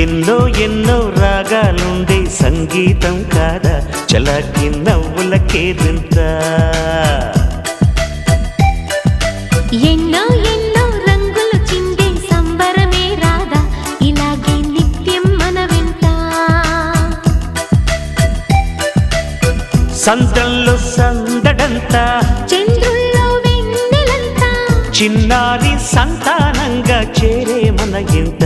ఎన్నో ఎన్నో రాగాలుండే సంగీతం కాదా చలాకి నవ్వులకేదింత ఎన్నో ఎన్నో రంగులు చిందే సంబరమే రాదా ఇలాగే నిత్యం మన వెంట సంద్రంలో సందడంతా చంద్రుల్లో వెన్నెలంతా చిన్నారి సంతానంగా చేరే మన ఇంట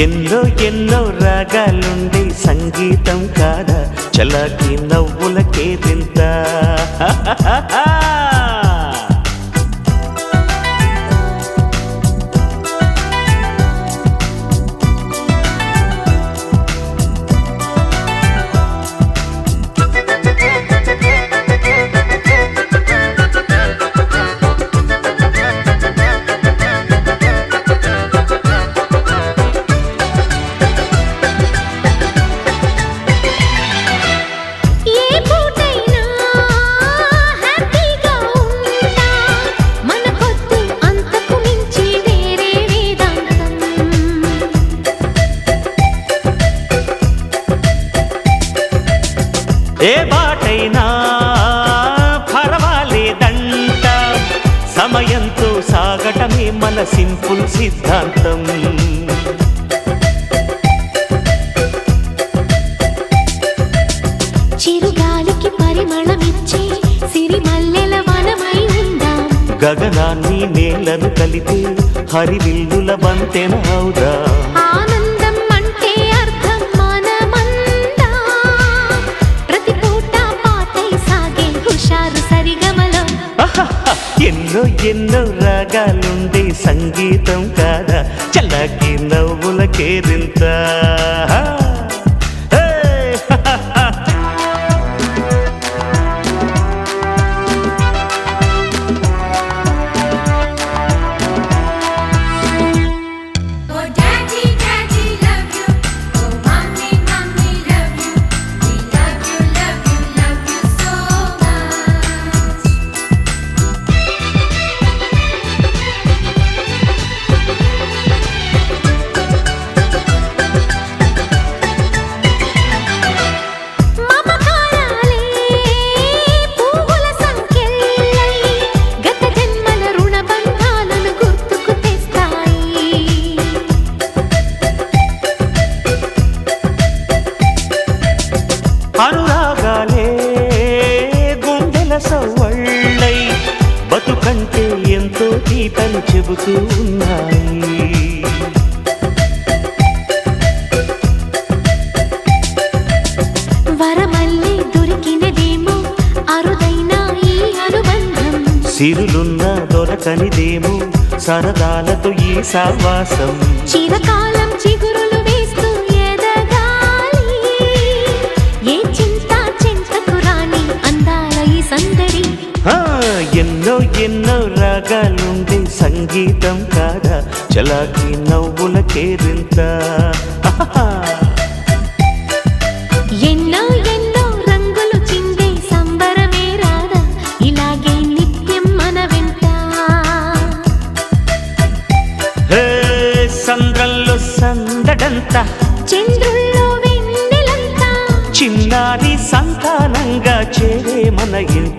ఎన్నో ఎన్నో రాగాలుండే సంగీతం కాదా చలాకి నవ్వులకేదింత ఏ బాటైనా పర్వాలేదంట సమయంతో సాగటమే మన సింపుల్ సిద్ధాంతం చిరుగాలికి పరిమళమిచ్చే సిరిమల్లెల వనమై ఉందాం గగనాన్ని నేలను కలిపే హరివిల్లుల బంతెన అవుదాం ఆనందం అంటే అర్థం మనమందా ప్రతి పూట పాటై సాగే హుషారు సరిగమలో ఎన్నో ఎన్నో రాగాలుండే సంగీతం కాదా చలాకి నవ్వులకేదింత అనురాగాలే గుండెల సవ్వళ్ళై బతుకంటే ఎంతో తీపని చెబుతూ ఉన్నాయి వరమల్లి దొరికినదేమో అరుదైన ఈ అనుబంధం సిరులున్న దొరకనిదేమో సరదాలతో ఈ సావాసం చిరకాలం చిగురులు వేస్తూ ఎదగాలి ఏ చింత చింతకు రాని అందాల ఈ సందడి ఎన్నో ఎన్నో రాగాలుండే సంగీతం కాదా చలాకి నవ్వులకేదింత ఎన్నో ఎన్నో రంగులు చిందే సంబరమే రాదా ఇలాగే నిత్యం మన వెంట సంద్రంలో సందడంతా చంద్రుల్లో వెన్నెలంతా చిన్నారి సంతానంగా చేరే మన ఇంట